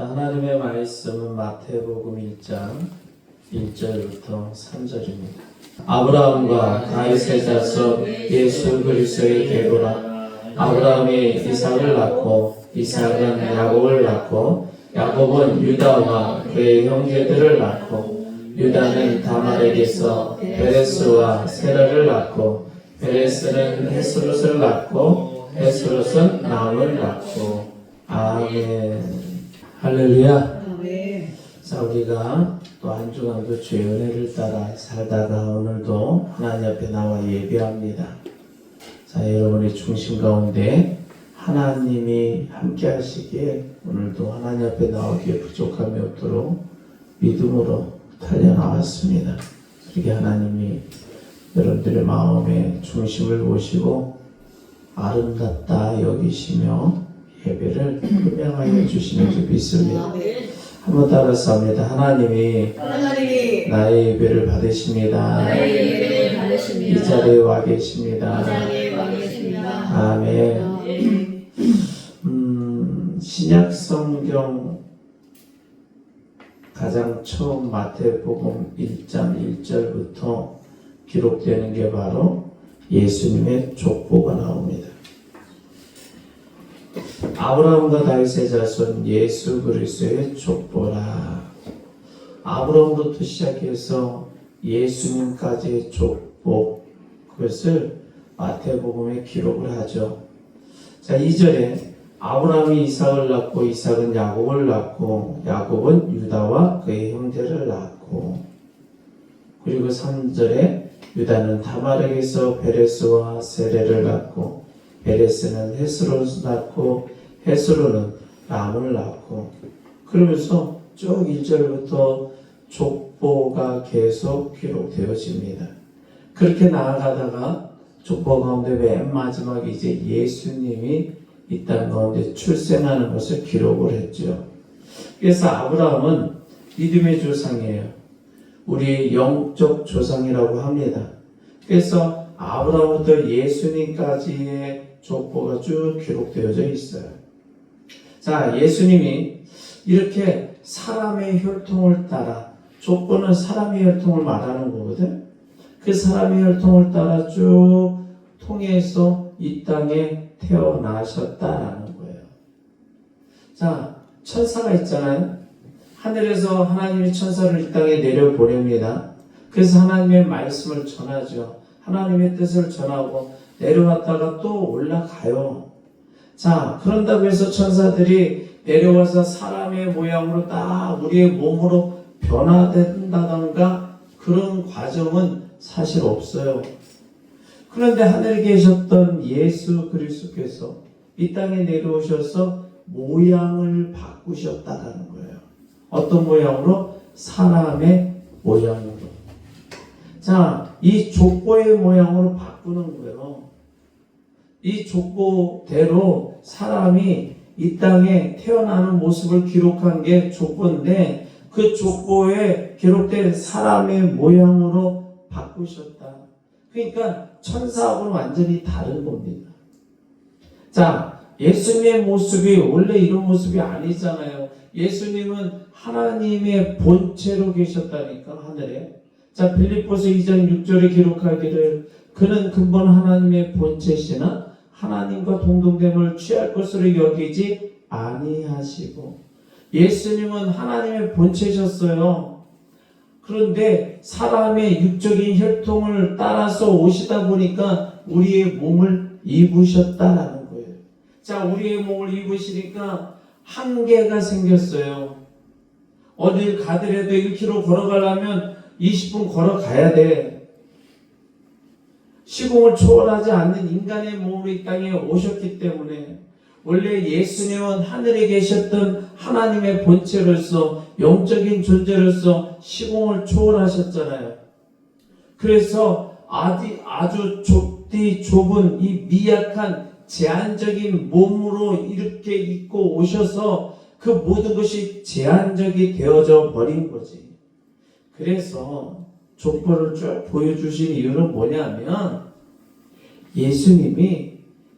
자, 하나님의 말씀은 마태복음 1장 1절부터 3절입니다. 아브라함과 다윗의 자손 예수 그리스도의 계보라. 아브라함이 이삭을 낳고 이삭은 야곱을 낳고 야곱은 유다와 그의 형제들을 낳고 유다는 다말에게서 베레스와 세라를 낳고 베레스는 헤스롯을 낳고 헤스롯은 나홀을 낳고. 아멘. 할렐루야. 자, 우리가 또 한 주간도 주의 은혜를 따라 살다가 오늘도 하나님 앞에 나와 예배합니다. 자, 여러분의 중심 가운데 하나님이 함께 하시기에 오늘도 하나님 앞에 나오기에 부족함이 없도록 믿음으로 달려나왔습니다. 그렇게 하나님이 여러분들의 마음의 중심을 보시고 아름답다 여기시며 예배를 분명하게 주시는 줄 믿습니다. 한번 따라서 합니다. 하나님이 나의 예배를 받으십니다. 이 자리에 와 계십니다. 아멘. 신약 성경 가장 처음 마태복음 1장 1절부터 기록되는 게 바로 예수님의 족보가 나옵니다. 아브라함과 다윗의 자손 예수 그리스도의 족보라. 아브라함부터 시작해서 예수님까지의 족보, 그것을 마태복음에 기록을 하죠. 자, 2절에 아브라함이 이삭을 낳고 이삭은 야곱을 낳고 야곱은 유다와 그의 형제를 낳고, 그리고 3절에 유다는 다말에게서 베레스와 세레를 낳고 베레스는 헤스롯을 낳고 헤스롯은 람을 낳고, 그러면서 쭉 1절부터 족보가 계속 기록되어집니다. 그렇게 나아가다가 족보 가운데 맨 마지막에 이제 예수님이 이 땅 가운데 출생하는 것을 기록을 했죠. 그래서 아브라함은 믿음의 조상이에요. 우리 영적 조상이라고 합니다. 그래서 아브라함부터 예수님까지의 족보가 쭉 기록되어져 있어요. 자, 예수님이 이렇게 사람의 혈통을 따라, 족보는 사람의 혈통을 말하는 거거든. 그 사람의 혈통을 따라 쭉 통해서 이 땅에 태어나셨다라는 거예요. 자, 천사가 있잖아요. 하늘에서 하나님이 천사를 이 땅에 내려보냅니다. 그래서 하나님의 말씀을 전하죠. 하나님의 뜻을 전하고 내려왔다가 또 올라가요. 자, 그런다고 해서 천사들이 내려와서 사람의 모양으로 딱 우리의 몸으로 변화된다던가 그런 과정은 사실 없어요. 그런데 하늘에 계셨던 예수 그리스도께서 이 땅에 내려오셔서 모양을 바꾸셨다는 거예요. 어떤 모양으로? 사람의 모양으로. 자, 이 족보의 모양으로 바꾸는 거예요. 이 족보대로 사람이 이 땅에 태어나는 모습을 기록한 게 족보인데, 그 족보에 기록된 사람의 모양으로 바꾸셨다. 그러니까 천사하고는 완전히 다른 겁니다. 자, 예수님의 모습이 원래 이런 모습이 아니잖아요. 예수님은 하나님의 본체로 계셨다니까, 하늘에. 자, 빌립보서 2장 6절에 기록하기를 그는 근본 하나님의 본체시나 하나님과 동등됨을 취할 것으로 여기지 아니하시고. 예수님은 하나님의 본체셨어요. 그런데 사람의 육적인 혈통을 따라서 오시다 보니까 우리의 몸을 입으셨다라는 거예요. 자, 우리의 몸을 입으시니까 한계가 생겼어요. 어딜 가더라도 1km 걸어가려면 20분 걸어가야 돼. 시공을 초월하지 않는 인간의 몸으로 이 땅에 오셨기 때문에, 원래 예수님은 하늘에 계셨던 하나님의 본체로서 영적인 존재로서 시공을 초월하셨잖아요. 그래서 아주 좁은 이 미약한 제한적인 몸으로 이렇게 입고 오셔서 그 모든 것이 제한적이 되어져 버린 거지. 그래서 족보를 쭉 보여주신 이유는 뭐냐면, 예수님이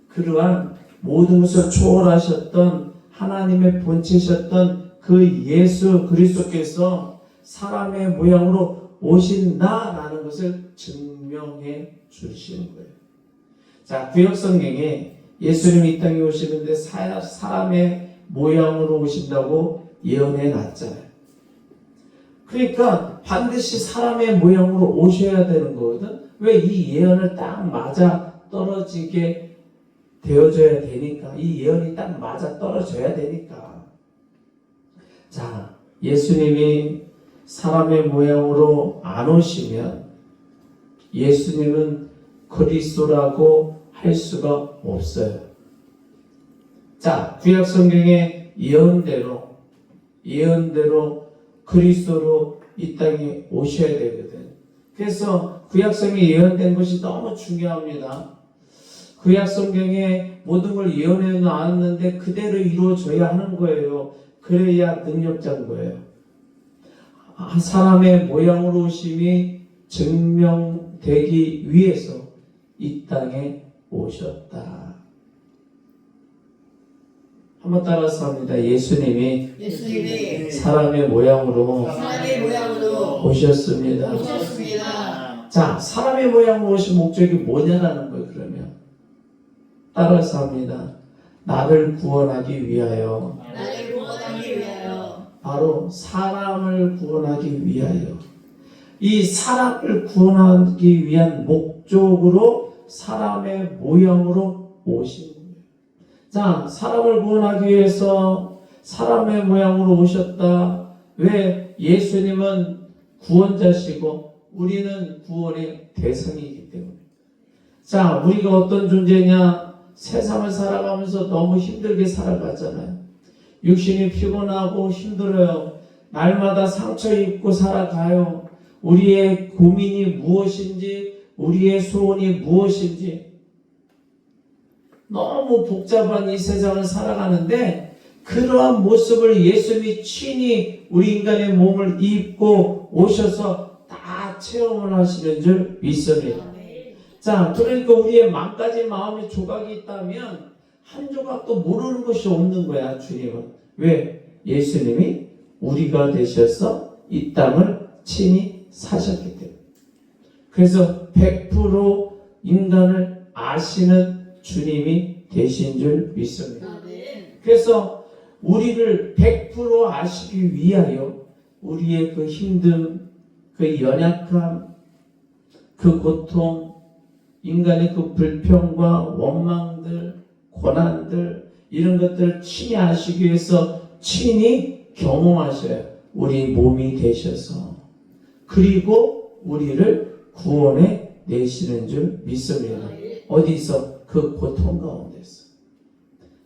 그러한 모든 것을 초월하셨던 하나님의 본체셨던 그 예수 그리스도께서 사람의 모양으로 오신다라는 것을 증명해 주시는 거예요. 자, 구약 성경에 예수님이 이 땅에 오시는데 사람의 모양으로 오신다고 예언해 놨잖아요. 그러니까 반드시 사람의 모양으로 오셔야 되는 거거든. 왜? 이 예언을 딱 맞아 떨어지게 되어줘야 되니까. 이 예언이 딱 맞아 떨어져야 되니까. 자, 예수님이 사람의 모양으로 안 오시면 예수님은 그리스도라고 할 수가 없어요. 자, 구약 성경의 예언대로 그리스도로 이 땅에 오셔야 되거든. 그래서 구약 성경에 예언된 것이 너무 중요합니다. 구약 성경에 모든 걸 예언해 놨는데 그대로 이루어져야 하는 거예요. 그래야 능력자인 거예요. 사람의 모양으로 오심이 증명되기 위해서 이 땅에 오셨다. 한번 따라서 합니다. 예수님이 사람의 모양으로 오셨습니다. 자, 사람의 모양으로 오신 목적이 뭐냐라는 거예요. 그러면 따라서 합니다. 나를 구원하기 위하여. 바로 사람을 구원하기 위하여. 이 사람을 구원하기 위한 목적으로 사람의 모양으로 오신 거예요. 자, 사람을 구원하기 위해서 사람의 모양으로 오셨다. 왜? 예수님은 구원자시고 우리는 구원의 대상이기 때문에. 자, 우리가 어떤 존재냐? 세상을 살아가면서 너무 힘들게 살아가잖아요. 육신이 피곤하고 힘들어요. 날마다 상처 입고 살아가요. 우리의 고민이 무엇인지, 우리의 소원이 무엇인지 너무 복잡한 이 세상을 살아가는데 그러한 모습을 예수님이 친히 우리 인간의 몸을 입고 오셔서 다 체험을 하시는 줄 믿습니다. 자, 그러니까 우리의 만까지 마음의 조각이 있다면 한 조각도 모르는 것이 없는 거야, 주님은. 왜? 예수님이 우리가 되셔서 이 땅을 친히 사셨기 때문에. 그래서 100% 인간을 아시는 주님이 되신 줄 믿습니다. 그래서 우리를 100% 아시기 위하여 우리의 그 힘듦, 그 연약함, 그 고통, 인간의 그 불평과 원망들, 고난들 이런 것들을 친히 아시기 위해서 친히 경험하셔야 우리 몸이 되셔서 그리고 우리를 구원해 내시는 줄 믿습니다. 어디서? 그 고통 가운데서.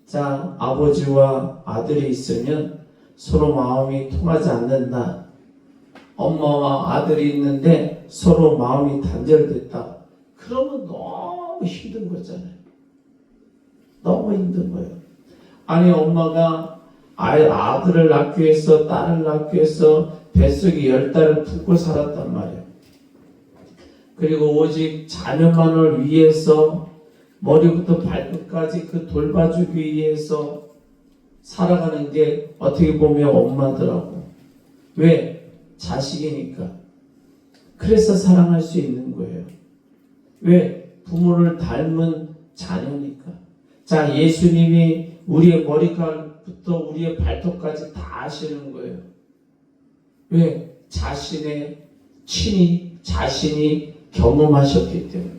자, 아버지와 아들이 있으면 서로 마음이 통하지 않는다. 엄마와 아들이 있는데 서로 마음이 단절됐다. 그러면 너무 힘든 거잖아요. 너무 힘든 거예요. 아니, 엄마가 아들을 낳기 위해서, 딸을 낳기 위해서 뱃속에 10달을 품고 살았단 말이에요. 그리고 오직 자녀만을 위해서 머리부터 발끝까지 그 돌봐주기 위해서 살아가는 게 어떻게 보면 엄마더라고. 왜? 자식이니까. 그래서 사랑할 수 있는 거예요. 왜? 부모를 닮은 자녀니까. 자, 예수님이 우리의 머리카락부터 우리의 발톱까지 다 아시는 거예요. 왜? 자신이 경험하셨기 때문에.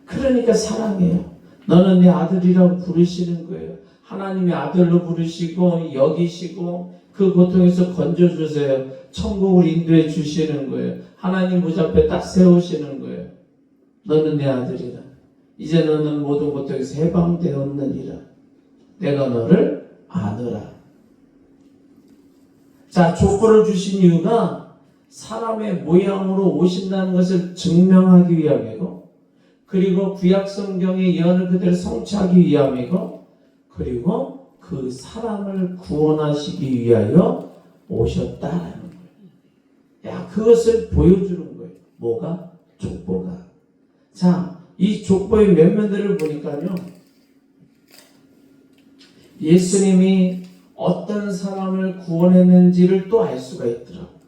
그러니까 사랑해요. 너는 내 아들이라고 부르시는 거예요. 하나님의 아들로 부르시고 여기시고 그 고통에서 건져주세요. 천국을 인도해 주시는 거예요. 하나님 보좌 앞에 딱 세우시는 거예요. 너는 내 아들이라. 이제 너는 모든 고통에서 해방되었느니라. 내가 너를 아느라. 자, 조건을 주신 이유가 사람의 모양으로 오신다는 것을 증명하기 위함이고, 그리고 구약 성경의 예언을 그대로 성취하기 위함이고, 그리고 그 사람을 구원하시기 위하여 오셨다라는 거예요. 야, 그것을 보여주는 거예요. 뭐가? 족보가. 자, 이 족보의 면면들을 보니까요, 예수님이 어떤 사람을 구원했는지를 또 알 수가 있더라고.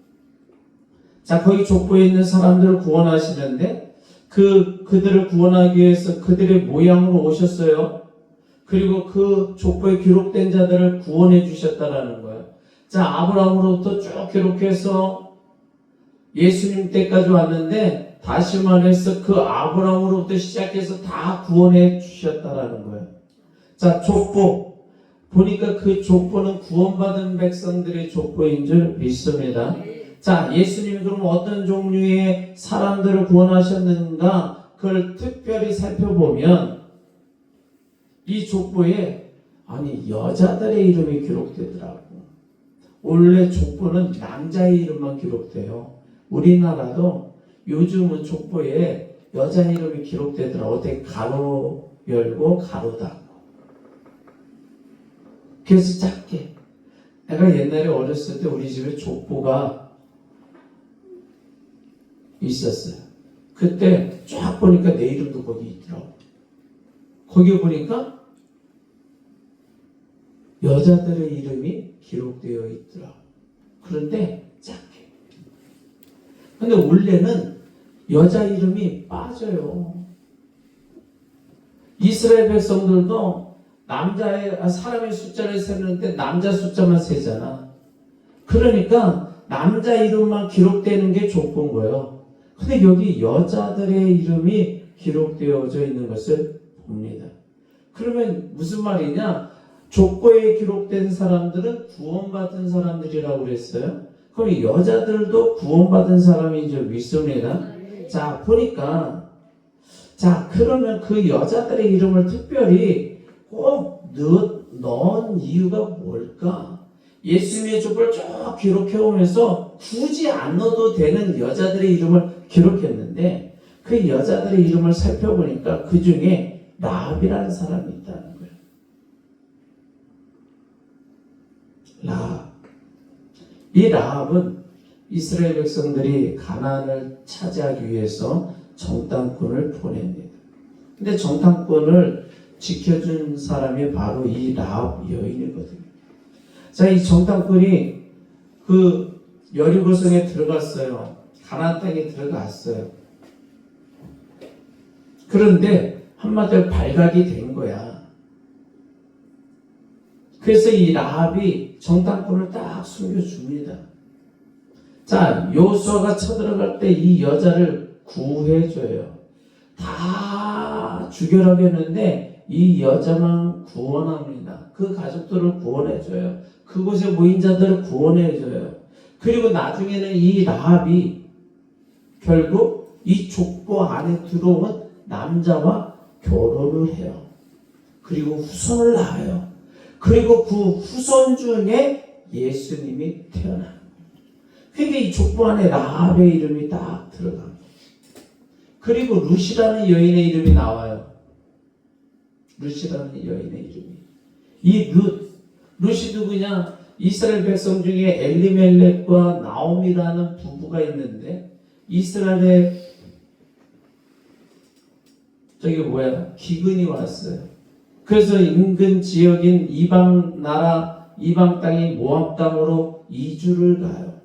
자, 거기 족보에 있는 사람들을 구원하시는데 그들을 구원하기 위해서 그들의 모양으로 오셨어요. 그리고 그 족보에 기록된 자들을 구원해 주셨다라는 거예요. 자, 아브라함으로부터 쭉 기록해서 예수님 때까지 왔는데 다시 말해서 그 아브라함으로부터 시작해서 다 구원해 주셨다라는 거예요. 자, 족보 보니까 그 족보는 구원받은 백성들의 족보인 줄 믿습니다. 자, 예수님이 그럼 어떤 종류의 사람들을 구원하셨는가 그걸 특별히 살펴보면 이 족보에 여자들의 이름이 기록되더라고. 원래 족보는 남자의 이름만 기록돼요. 우리나라도 요즘은 족보에 여자 이름이 기록되더라고. 어떻게 가로 열고 가로 닫고. 그래서 작게. 내가 옛날에 어렸을 때 우리 집에 족보가 있었어요. 그때 쫙 보니까 내 이름도 거기 있더라고. 거기 보니까 여자들의 이름이 기록되어 있더라고. 그런데 작게. 근데 원래는 여자 이름이 빠져요. 이스라엘 백성들도 사람의 숫자를 세는데 남자 숫자만 세잖아. 그러니까 남자 이름만 기록되는 게 족보인 거예요. 근데 여기 여자들의 이름이 기록되어져 있는 것을 봅니다. 그러면 무슨 말이냐? 족보에 기록된 사람들은 구원받은 사람들이라고 그랬어요. 그럼 여자들도 구원받은 사람인 줄 믿습니다. 자, 보니까 그러면 그 여자들의 이름을 특별히 꼭 넣은 이유가 뭘까? 예수님의 족보를 쭉 기록해 오면서 굳이 안 넣어도 되는 여자들의 이름을 기록했는데 그 여자들의 이름을 살펴보니까 그 중에 라합이라는 사람이 있다는 거예요. 라합. 이 라합은 이스라엘 백성들이 가나안을 차지하기 위해서 정탐꾼을 보냅니다. 근데 정탐꾼을 지켜준 사람이 바로 이 라합 여인이거든요. 자, 이 정탐꾼이 그 여리고성에 들어갔어요. 가나안 땅에 들어갔어요. 그런데 한마디로 발각이 된 거야. 그래서 이 라합이 정탐꾼을 딱 숨겨줍니다. 자, 여호수아가 쳐들어갈 때 이 여자를 구해줘요. 다 죽여라고 했는데 이 여자만 구원합니다. 그 가족들을 구원해줘요. 그곳에 모인 자들을 구원해줘요. 그리고 나중에는 이 라합이 결국 이 족보 안에 들어온 남자와 결혼을 해요. 그리고 후손을 낳아요. 그리고 그 후손 중에 예수님이 태어나요. 그러니까 이 족보 안에 라합의 이름이 딱 들어갑니다. 그리고 룻이라는 여인의 이름이 나와요. 룻이라는 여인의 이름이. 이 룻이 누구냐? 이스라엘 백성 중에 엘리멜렉과 나옴이라는 부부가 있는데 이스라엘에 기근이 왔어요. 그래서 인근 지역인 이방 땅인 모압 땅으로 이주를 가요.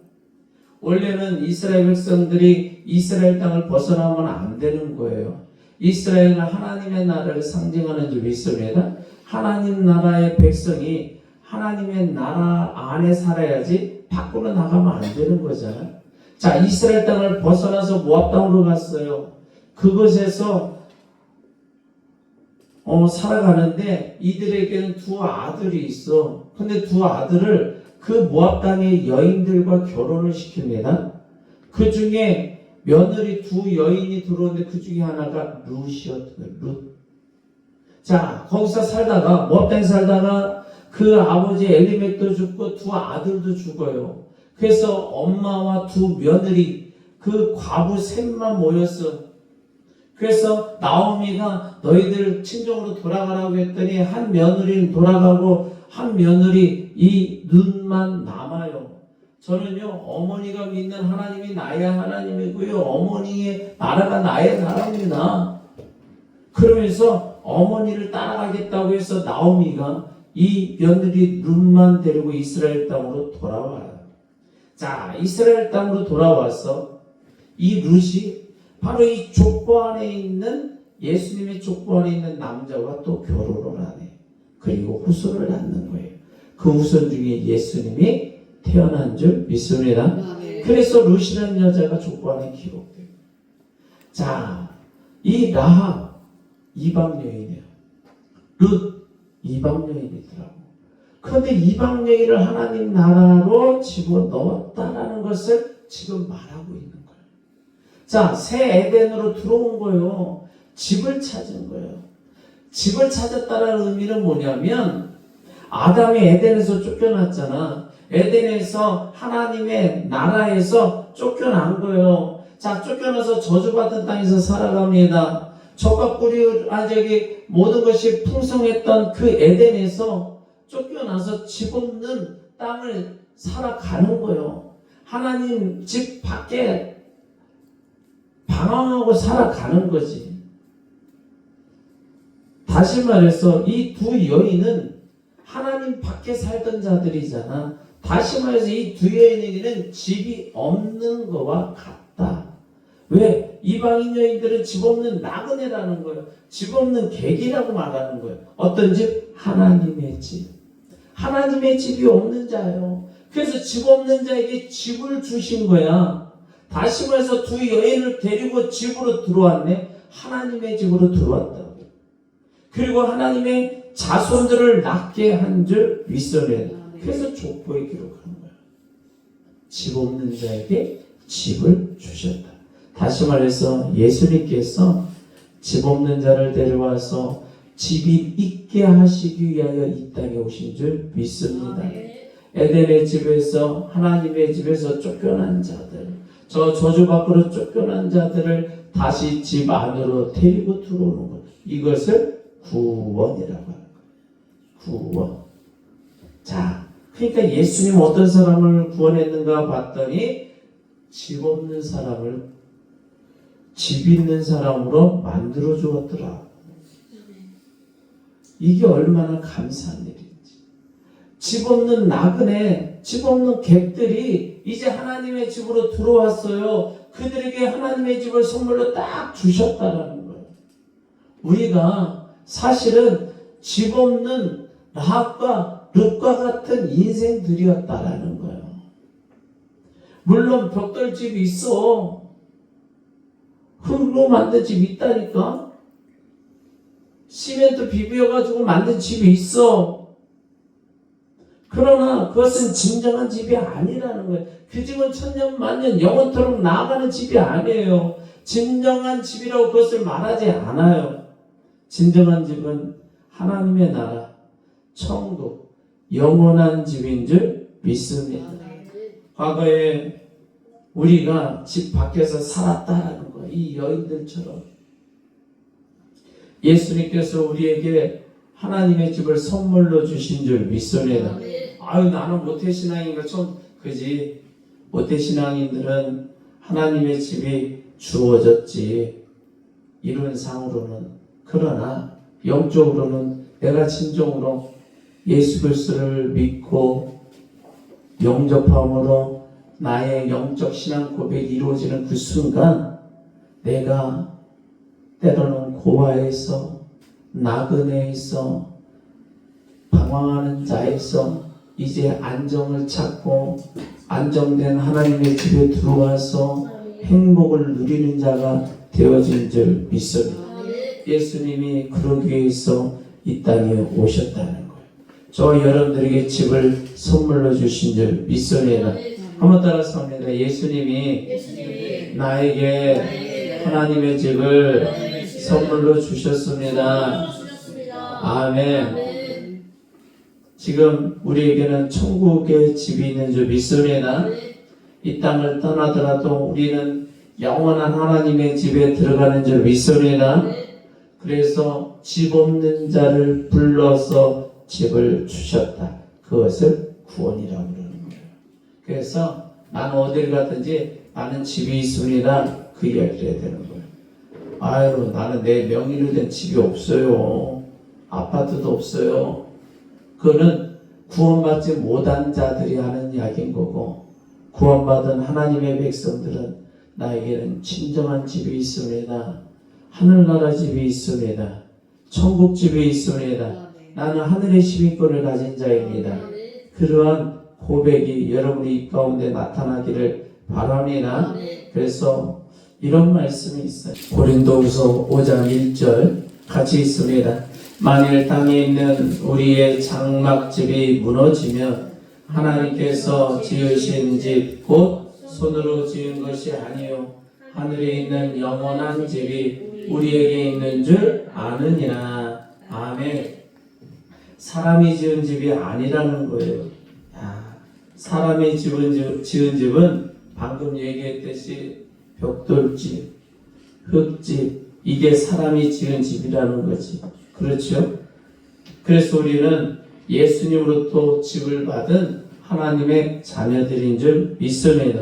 원래는 이스라엘 백성들이 이스라엘 땅을 벗어나면 안 되는 거예요. 이스라엘은 하나님의 나라를 상징하는 줄 믿습니다. 하나님 나라의 백성이 하나님의 나라 안에 살아야지 밖으로 나가면 안 되는 거잖아요. 자, 이스라엘 땅을 벗어나서 모압 땅으로 갔어요. 그곳에서 살아가는데 이들에게는 두 아들이 있어. 근데 두 아들을 그 모압 땅의 여인들과 결혼을 시킵니다. 그 중에 며느리 두 여인이 들어오는데 그 중에 하나가 룻이었거든요. 룻. 자, 거기서 살다가 모압 땅에 살다가 그 아버지 엘리멜렉도 죽고 두 아들도 죽어요. 그래서 엄마와 두 며느리 그 과부 셋만 모였어. 그래서 나오미가 너희들 친정으로 돌아가라고 했더니 한 며느리는 돌아가고 한 며느리 이 룻만 남아요. 저는요, 어머니가 믿는 하나님이 나의 하나님이고요, 어머니의 나라가 나의 나라입니다. 그러면서 어머니를 따라가겠다고 해서 나오미가 이 며느리 룻만 데리고 이스라엘 땅으로 돌아와요. 자, 이스라엘 땅으로 돌아와서 이 룻이 바로 이 족보 안에 있는 예수님의 족보 안에 있는 남자와 또 결혼을 하네. 그리고 후손을 낳는 거예요. 그 후손 중에 예수님이 태어난 줄 믿습니다. 그래서 룻이라는 여자가 족보 안에 기록돼요. 자, 이 라합 이방 여인이에요. 룻 이방 여인이더라고. 그런데 이방 여인을 하나님 나라로 집어넣었다라는 것을 지금 말하고 있는 거예요. 자, 새 에덴으로 들어온 거예요. 집을 찾은 거예요. 집을 찾았다라는 의미는 뭐냐면 아담이 에덴에서 쫓겨났잖아. 에덴에서 하나님의 나라에서 쫓겨난 거예요. 자, 쫓겨나서 저주받은 땅에서 살아갑니다. 젖과 꿀이 모든 것이 풍성했던 그 에덴에서 쫓겨나서 집 없는 땅을 살아가는 거예요. 하나님 집 밖에 방황하고 살아가는 거지. 다시 말해서 이 두 여인은 하나님 밖에 살던 자들이잖아. 다시 말해서 이 두 여인에게는 집이 없는 거와 같다. 왜? 이방인 여인들은 집 없는 나그네라는 거예요. 집 없는 객이라고 말하는 거예요. 어떤 집? 하나님의 집. 하나님의 집이 없는 자예요. 그래서 집 없는 자에게 집을 주신 거야. 다시 말해서 두 여인을 데리고 집으로 들어왔네. 하나님의 집으로 들어왔다고. 그리고 하나님의 자손들을 낳게 한 줄 윗선에. 그래서 족보에 기록한 거야. 집 없는 자에게 집을 주셨다. 다시 말해서 예수님께서 집 없는 자를 데려와서 집이 있게 하시기 위하여 이 땅에 오신 줄 믿습니다. 에덴의 집에서 하나님의 집에서 쫓겨난 자들, 저 저주 밖으로 쫓겨난 자들을 다시 집 안으로 데리고 들어오는 것. 이것을 구원이라고 하는 거예요. 구원. 자, 그러니까 예수님 어떤 사람을 구원했는가 봤더니 집 없는 사람을 집 있는 사람으로 만들어 주었더라. 이게 얼마나 감사한 일인지. 집 없는 나그네, 집 없는 객들이 이제 하나님의 집으로 들어왔어요. 그들에게 하나님의 집을 선물로 딱 주셨다라는 거예요. 우리가 사실은 집 없는 라합과 룻과 같은 인생들이었다라는 거예요. 물론 벽돌집이 있어. 흙으로 만든 집이 있다니까. 시멘트 비벼가지고 만든 집이 있어. 그러나 그것은 진정한 집이 아니라는 거예요. 그 집은 천년 만년 영원토록 나아가는 집이 아니에요. 진정한 집이라고 그것을 말하지 않아요. 진정한 집은 하나님의 나라, 천국, 영원한 집인 줄 믿습니다. 과거에 우리가 집 밖에서 살았다라는 거예요. 이 여인들처럼. 예수님께서 우리에게 하나님의 집을 선물로 주신 줄 믿습니다. 아유, 나는 모태신앙인가 좀 그지. 모태신앙인들은 하나님의 집이 주어졌지. 이론상으로는. 그러나 영적으로는 내가 진정으로 예수 그리스도를 믿고 영접함으로 나의 영적 신앙 고백이 이루어지는 그 순간 내가 때로는 고아에서 나그네에서 방황하는 자에서 이제 안정을 찾고 안정된 하나님의 집에 들어와서 행복을 누리는 자가 되어진 줄 믿습니다. 예수님이 그러기 위해서 이 땅에 오셨다는 거예요. 저 여러분들에게 집을 선물로 주신 줄 믿습니다. 한번 따라서 합니다. 예수님이 나에게 하나님의 집을 선물로 주셨습니다. 아멘. 지금 우리에게는 천국의 집이 있는 줄 믿습니다. 이 땅을 떠나더라도 우리는 영원한 하나님의 집에 들어가는 줄 믿습니다. 그래서 집 없는 자를 불러서 집을 주셨다. 그것을 구원이라고 그러는 거예요. 그래서 나는 어딜 가든지 나는 집이 있습니다. 그 이야기를 해야 되는 거예요. 아유, 나는 내 명의로 된 집이 없어요. 아파트도 없어요. 그거는 구원받지 못한 자들이 하는 이야기인 거고, 구원받은 하나님의 백성들은 나에게는 진정한 집이 있습니다. 하늘나라 집이 있습니다. 천국 집이 있습니다. 나는 하늘의 시민권을 가진 자입니다. 그러한 고백이 여러분의 입 가운데 나타나기를 바랍니다. 그래서 이런 말씀이 있어요. 고린도후서 5장 1절 같이 있습니다. 만일 땅에 있는 우리의 장막집이 무너지면 하나님께서 지으신 집 곧 손으로 지은 것이 아니요 하늘에 있는 영원한 집이 우리에게 있는 줄 아느니라. 아멘. 사람이 지은 집이 아니라는 거예요. 사람이 지은 집은 방금 얘기했듯이 벽돌집, 흙집, 이게 사람이 지은 집이라는 거지. 그렇죠? 그래서 우리는 예수님으로부터 집을 받은 하나님의 자녀들인 줄 믿습니다.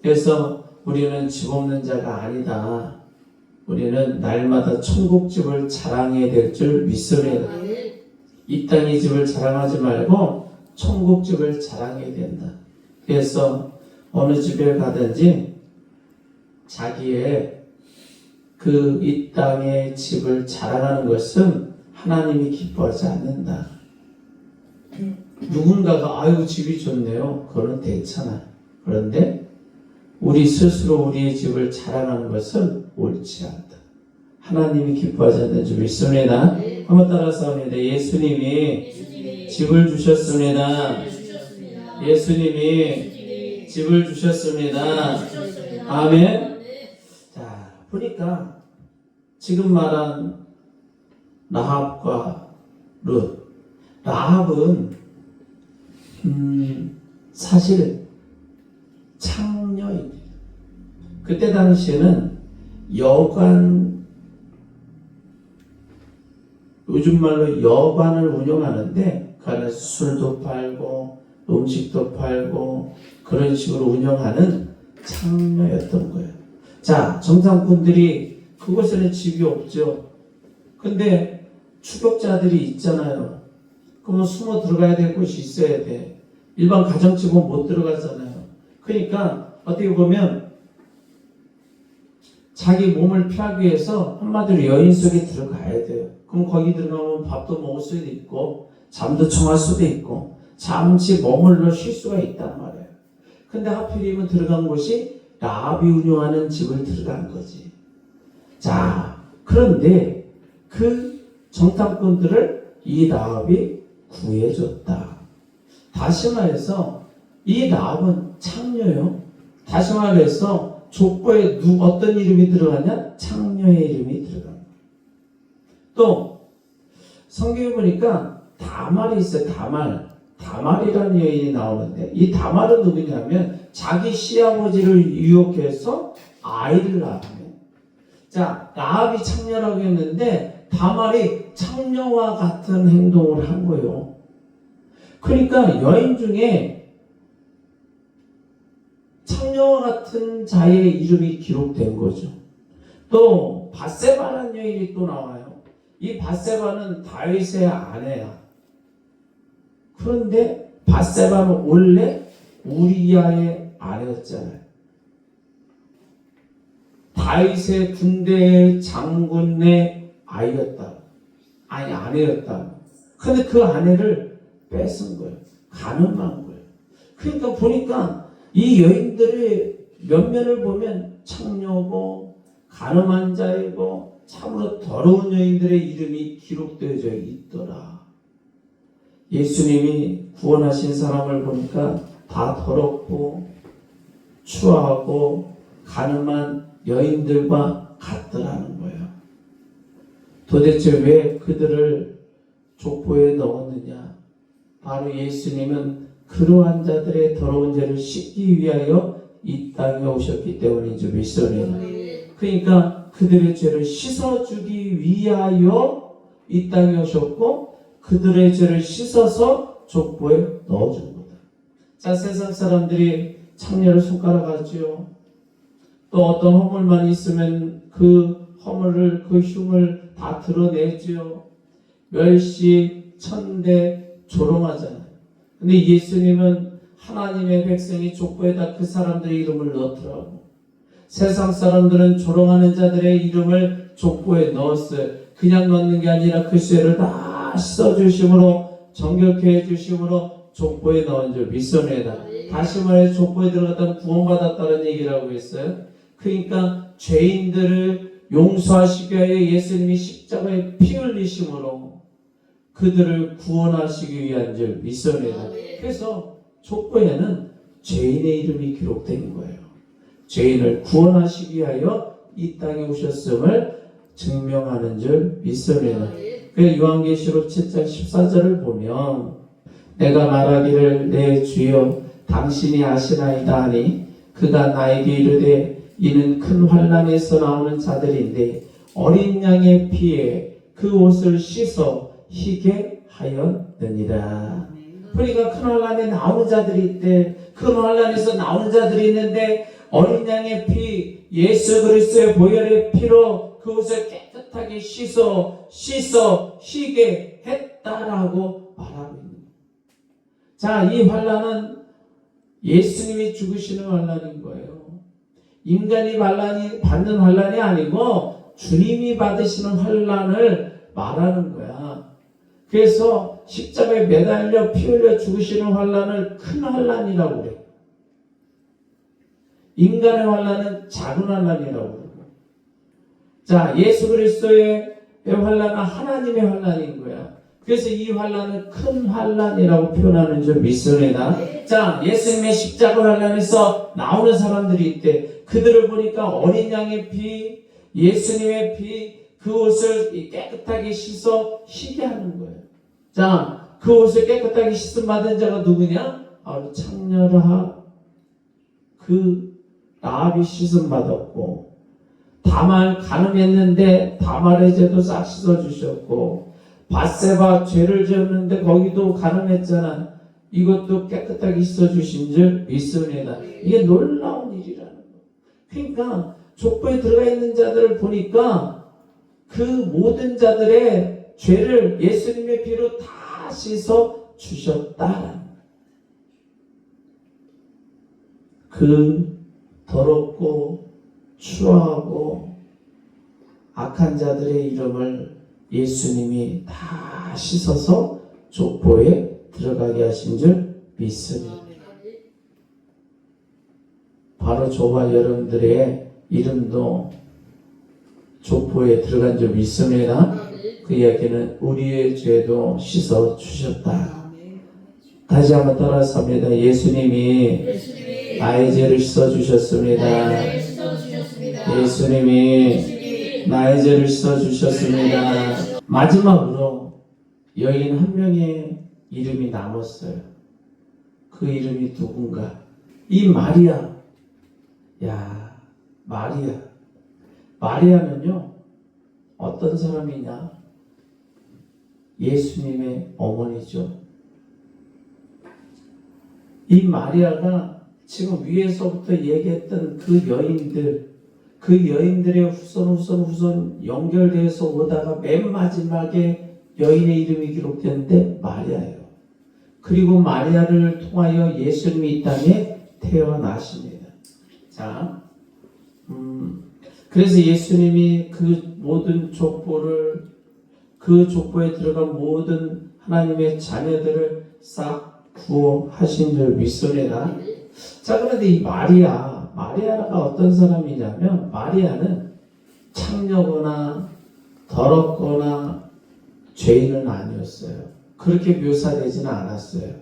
그래서 우리는 집 없는 자가 아니다. 우리는 날마다 천국집을 자랑해야 될 줄 믿습니다. 이 땅의 집을 자랑하지 말고 천국집을 자랑해야 된다. 그래서 어느 집에 가든지 자기의 그 이 땅의 집을 자랑하는 것은 하나님이 기뻐하지 않는다. 누군가가 아유 집이 좋네요. 그거는 괜찮아. 그런데 우리 스스로 우리의 집을 자랑하는 것은 옳지 않다. 하나님이 기뻐하지 않는 줄 믿습니다. 한번 따라서 합니다. 예수님이 집을 주셨습니다. 예수님이 집을 주셨습니다. 아멘. 자, 보니까 지금 말한 라합과 룻. 라합은 사실 창녀입니다. 그때 당시에는 여관, 요즘 말로 여관을 운영하는데 그 안에 술도 팔고 음식도 팔고 그런 식으로 운영하는 창녀였던 거예요. 자, 정상분들이 그곳에는 집이 없죠. 근데 추격자들이 있잖아요. 그러면 숨어 들어가야 될 곳이 있어야 돼. 일반 가정집은 못 들어가잖아요. 그러니까 어떻게 보면 자기 몸을 피하기 위해서 한마디로 여인 속에 들어가야 돼요. 그럼 거기 들어가면 밥도 먹을 수도 있고 잠도 청할 수도 있고 잠시 머물러 쉴 수가 있단 말이에요. 근데 하필이면 들어간 곳이 라합이 운영하는 집을 들어간 거지. 자, 그런데 그 정탐꾼들을 이 라합이 구해줬다. 다시 말해서 이 라합은 창녀요. 다시 말해서 족보에 어떤 이름이 들어가냐? 창녀의 이름이 들어갑니다. 또 성경에 보니까 다말이 있어요. 다말이라는 여인이 나오는데 이 다말은 누구냐면 자기 시아버지를 유혹해서 아이를 낳았네요. 자, 라합이 창녀라고 했는데 다말이 창녀와 같은 행동을 한 거예요. 그러니까 여인 중에 창녀와 같은 자의 이름이 기록된 거죠. 또 밧세바라는 여인이 또 나와요. 이 밧세바는 다윗의 아내야. 그런데 밧세바는 원래 우리야의 아내였잖아요. 다윗의 군대 장군의 아이였다. 아니 아내였다. 근데 그 아내를 뺏은 거예요. 가늠한 거예요. 그러니까 보니까 이 여인들의 면면을 보면 창녀고 가늠한 자이고 참으로 더러운 여인들의 이름이 기록되어져 있더라. 예수님이 구원하신 사람을 보니까 다 더럽고 추하고 가늠한 여인들과 같더라는 거예요. 도대체 왜 그들을 족보에 넣었느냐? 바로 예수님은 그러한 자들의 더러운 죄를 씻기 위하여 이 땅에 오셨기 때문인 줄 믿습니다. 그러니까 그들의 죄를 씻어주기 위하여 이 땅에 오셨고 그들의 죄를 씻어서 족보에 넣어준 거다. 자, 세상 사람들이 창녀를 손가락하지요. 또 어떤 허물만 있으면 그 허물을, 그 흉을 다 드러내지요. 멸시, 천대, 조롱하잖아요. 근데 예수님은 하나님의 백성이 족보에다 그 사람들의 이름을 넣더라고. 세상 사람들은 조롱하는 자들의 이름을 족보에 넣었어요. 그냥 넣는 게 아니라 그 죄를 다 씻어주심으로, 정결케 해주심으로 족보에 넣은 줄 믿습니다. 다시 말해 족보에 들어갔다는 구원받았다는 얘기라고 했어요. 그러니까 죄인들을 용서하시기 위하여 예수님이 십자가에 피 흘리심으로 그들을 구원하시기 위한 줄 믿습니다. 그래서 족보에는 죄인의 이름이 기록된 거예요. 죄인을 구원하시기 위하여 이 땅에 오셨음을 증명하는 줄 믿습니다. 그래서 요한계시록 7장 14절을 보면 내가 말하기를 내 주여 당신이 아시나이다 하니 그가 나에게 이르되 이는 큰 환난에서 나오는 자들인데 어린 양의 피에 그 옷을 씻어 희게 하였느니라. 그러니까 큰 환난에 나오는 자들이 있대. 큰 환난에서 나오는 자들이 있는데 어린 양의 피, 예수 그리스도의 보혈의 피로 그 옷을 깨끗하게 씻어 희게 했다라고 말하고 있는 거예요. 자, 이 환난은 예수님이 죽으시는 환난인 거예요. 인간이 받는 환난이 아니고 주님이 받으시는 환난을 말하는 거야. 그래서 십자가에 매달려 피 흘려 죽으시는 환난을 큰 환난이라고 그래. 인간의 환난은 작은 환난이라고 그러고. 자, 예수 그리스도의 환난은 하나님의 환난인 거야. 그래서 이 환난은 큰 환난이라고 표현하는 줄 믿습니다. 자, 예수님의 십자가 환난에서 나오는 사람들이 있대. 그들을 보니까 어린 양의 피, 예수님의 피, 그 옷을 깨끗하게 씻어 희게 하는 거예요. 자, 그 옷을 깨끗하게 씻음 받은 자가 누구냐? 바로 창녀라 그 라합이 씻음 받았고, 다말 간음했는데 다말의 죄도 싹 씻어 주셨고, 밧세바 죄를 지었는데 거기도 간음했잖아. 이것도 깨끗하게 씻어 주신 줄 믿습니다. 이게 놀라운 일이라는 거예요. 그러니까 족보에 들어가 있는 자들을 보니까 그 모든 자들의 죄를 예수님의 피로 다 씻어 주셨다라는 거예요. 그 더럽고 추하고 악한 자들의 이름을 예수님이 다 씻어서 족보에 들어가게 하신 줄 믿습니다. 바로 저와 여러분들의 이름도 족보에 들어간 줄 믿습니다. 그 이야기는 우리의 죄도 씻어 주셨다. 다시 한번 따라서 합니다. 예수님이 나의 죄를 씻어 주셨습니다. 예수님이 나의 죄를 씻어 주셨습니다. 마지막으로 여인 한 명의 이름이 남았어요. 그 이름이 누군가? 이 마리아. 야, 마리아는요 어떤 사람이냐? 예수님의 어머니죠. 이 마리아가 지금 위에서부터 얘기했던 그 여인들의 후손 연결돼서 오다가 맨 마지막에 여인의 이름이 기록되는데 마리아예요. 그리고 마리아를 통하여 예수님이 이 땅에 태어나십니다. 자, 그래서 예수님이 그 모든 족보를, 그 족보에 들어간 모든 하나님의 자녀들을 싹 구원하신 줄 믿습니다. 자, 그런데 이 마리아가 어떤 사람이냐면, 마리아는 창녀거나 더럽거나 죄인은 아니었어요. 그렇게 묘사되지는 않았어요.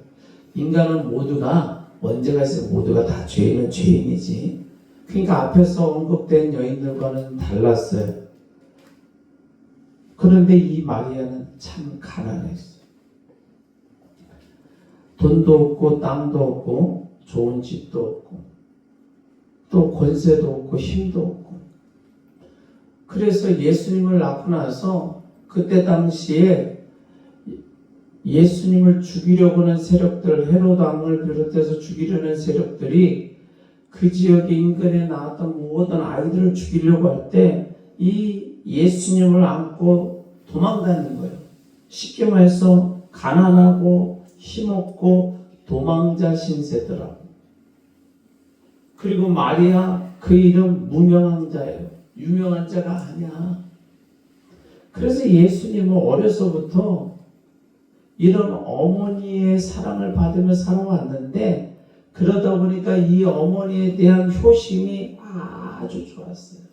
인간은 모두가, 원죄가 있으면 모두가 다 죄인은 죄인이지. 그러니까 앞에서 언급된 여인들과는 달랐어요. 그런데 이 마리아는 참 가난했어요. 돈도 없고 땅도 없고 좋은 집도 없고 또 권세도 없고 힘도 없고, 그래서 예수님을 낳고 나서 그때 당시에 예수님을 죽이려고 하는 세력들, 헤로드 왕을 비롯해서 죽이려는 세력들이 그 지역의 인근에 나왔던 모든 아이들을 죽이려고 할 때 이 예수님을 안고 도망다니는 거예요. 쉽게 말해서 가난하고 힘없고 도망자 신세더라. 그리고 마리아 그 이름 무명한 자예요. 유명한 자가 아니야. 그래서 예수님은 어려서부터 이런 어머니의 사랑을 받으며 살아왔는데 그러다 보니까 이 어머니에 대한 효심이 아주 좋았어요.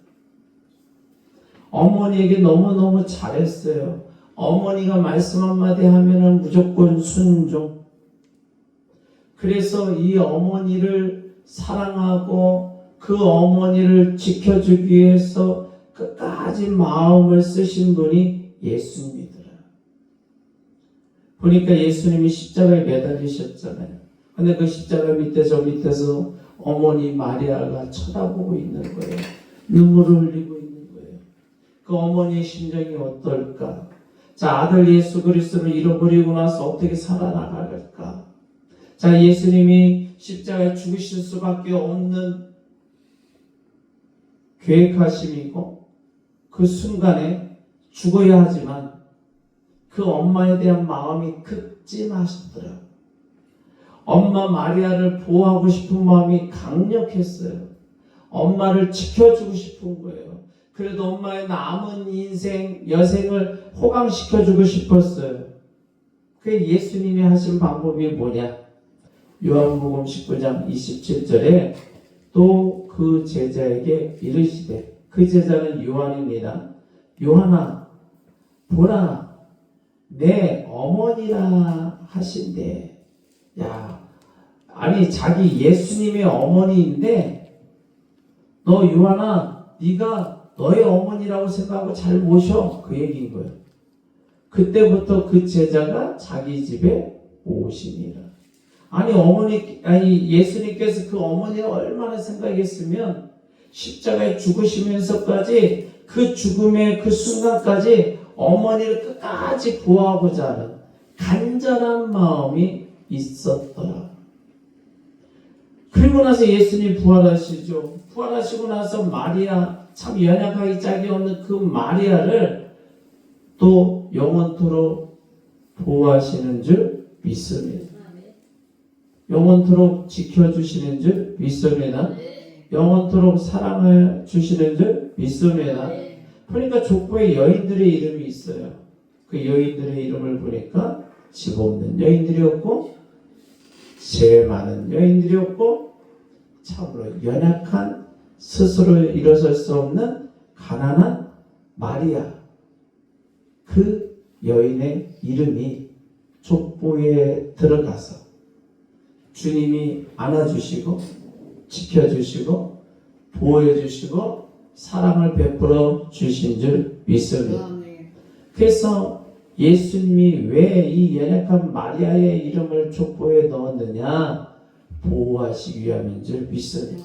어머니에게 너무너무 잘했어요. 어머니가 말씀 한마디 하면은 무조건 순종. 그래서 이 어머니를 사랑하고 그 어머니를 지켜주기 위해서 끝까지 마음을 쓰신 분이 예수님이더라. 보니까 예수님이 십자가에 매달리셨잖아요. 근데 그 십자가 밑에 저 밑에서 어머니 마리아가 쳐다보고 있는 거예요. 눈물을 흘리고 있는 거예요. 그 어머니의 심정이 어떨까? 자, 아들 예수 그리스도를 잃어버리고 나서 어떻게 살아나갈까? 자, 예수님이 십자가에 죽으실 수밖에 없는 계획하심이고 그 순간에 죽어야 하지만 그 엄마에 대한 마음이 극진하셨더라고요. 엄마 마리아를 보호하고 싶은 마음이 강력했어요. 엄마를 지켜주고 싶은 거예요. 그래도 엄마의 남은 인생, 여생을 호강시켜주고 싶었어요. 그 예수님이 하신 방법이 뭐냐? 요한복음 19장 27절에 또 그 제자에게 이르시되, 그 제자는 요한입니다. 요한아, 보라, 내 어머니라 하신대. 야, 아니 자기 예수님의 어머니인데 너 요한아, 네가 너의 어머니라고 생각하고 잘 모셔. 그 얘기인 거예요. 그때부터 그 제자가 자기 집에 오시니라. 아니 예수님께서 그 어머니를 얼마나 생각했으면 십자가에 죽으시면서까지 그 죽음의 그 순간까지 어머니를 끝까지 보호하고자 하는 간절한 마음이 있었더라. 그리고 나서 예수님 부활하시죠. 부활하시고 나서 마리아, 참 연약하기 짝이 없는 그 마리아를 또 영원토록 보호하시는 줄 믿습니다. 영원토록 지켜주시는 줄 믿습니다. 영원토록 사랑해 주시는 줄 믿습니다. 그러니까 족보에 여인들의 이름이 있어요. 그 여인들의 이름을 보니까 집 없는 여인들이었고 죄 많은 여인들이었고 참으로 연약한 스스로 일어설 수 없는 가난한 마리아, 그 여인의 이름이 족보에 들어가서 주님이 안아주시고 지켜주시고 보호해주시고 사랑을 베풀어 주신 줄 믿습니다. 그래서 예수님이 왜 이 연약한 마리아의 이름을 족보에 넣었느냐? 보호하시기 위함인 줄 믿습니다.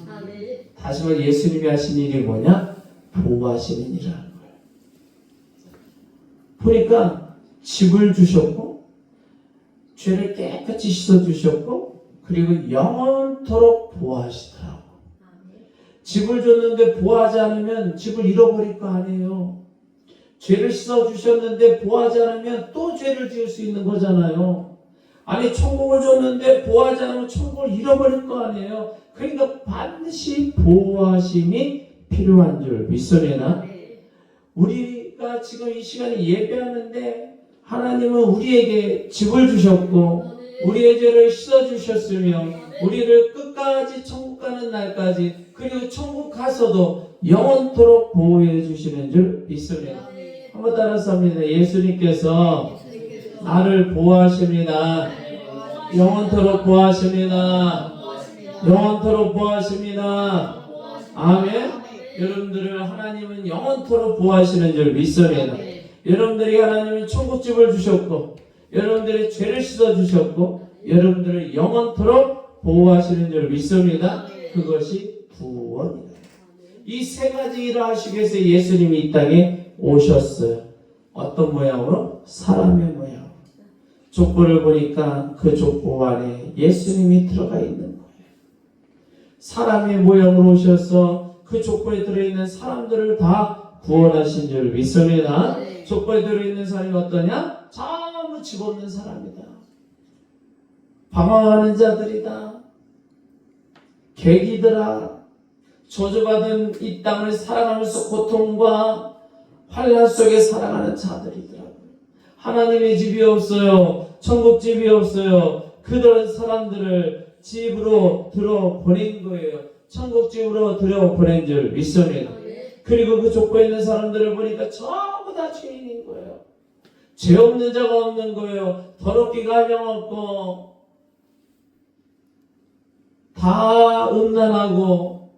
다시 말해 예수님이 하신 일이 뭐냐? 보호하시는 일이라는 거예요. 보니까 집을 주셨고 죄를 깨끗이 씻어주셨고 그리고 영원토록 보호하시더라고. 집을 줬는데 보호하지 않으면 집을 잃어버릴 거 아니에요. 죄를 씻어주셨는데 보호하지 않으면 또 죄를 지을 수 있는 거잖아요. 아니 천국을 줬는데 보호하지 않으면 천국을 잃어버릴 거 아니에요. 그러니까 반드시 보호하심이 필요한 줄 믿습니다. 우리가 지금 이 시간에 예배하는데 하나님은 우리에게 집을 주셨고 우리의 죄를 씻어주셨으며 우리를 끝까지 천국 가는 날까지 그리고 천국 가서도 영원토록 보호해 주시는 줄 믿습니다. 한번 따라서 합니다. 예수님께서 나를 보호하십니다. 영원토록 보호하십니다. 영원토록 보호하십니다. 아멘. 여러분들을 하나님은 영원토록 보호하시는 줄 믿습니다. 여러분들이 하나님은 천국집을 주셨고 여러분들의 죄를 씻어주셨고 여러분들을 영원토록 보호하시는 줄 믿습니다. 그것이 구원이다. 이 세 가지 일을 하시기 위해서 예수님이 이 땅에 오셨어요. 어떤 모양으로? 사람의 모양. 족보를 보니까 그 족보 안에 예수님이 들어가 있는 거예요. 사람의 모양으로 오셔서 그 족보에 들어있는 사람들을 다 구원하신 줄 믿습니다. 족보에 들어있는 사람이 어떠냐? 전부 집 없는 사람이다. 방황하는 자들이다. 계기들아, 저주받은 이 땅을 살아가면서 고통과 환난 속에 살아가는 자들이더라고요. 하나님의 집이 없어요. 천국 집이 없어요. 그들은 사람들을 집으로 들어 보낸 거예요. 천국 집으로 들어 보낸 줄 믿습니다. 그리고 그 족보에 있는 사람들을 보니까 전부 다 죄인인 거예요. 죄 없는 자가 없는 거예요. 더럽기가 한 명 없고 다 음란하고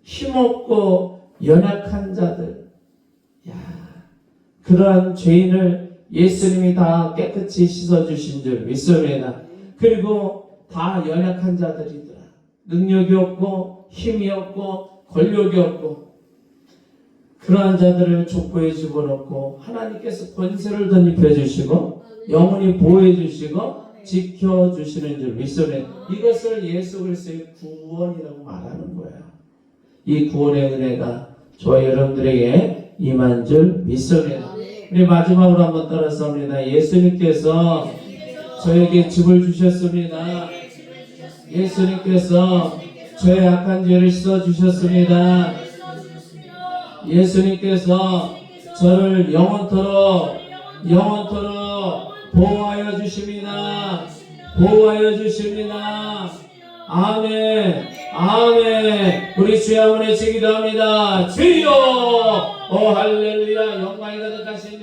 힘없고 연약한 자들. 야, 그러한 죄인을 예수님이 다 깨끗이 씻어주신 줄 믿습니다. 그리고 다 연약한 자들이더라. 능력이 없고 힘이 없고 권력이 없고 그러한 자들을 족보에 집어넣고 하나님께서 권세를 덧입혀 주시고 영원히 보호해 주시고 지켜주시는 줄 믿습니다. 이것을 예수 그리스도의 구원이라고 말하는 거예요. 이 구원의 은혜가 저와 여러분들에게 임한 줄 믿습니다. 우리 마지막으로 한번 따라서합니다. 예수님께서 저에게 집을 주셨습니다. 예수님께서 저의 악한 죄를 씻어주셨습니다. 예수님께서 저를 영원토록 보호하여 주십니다. 보호하여 주십니다. 아멘. 아멘. 우리 주의 한번 외치기도 합니다. 주여! 오 할렐루야. 영광이 가득하신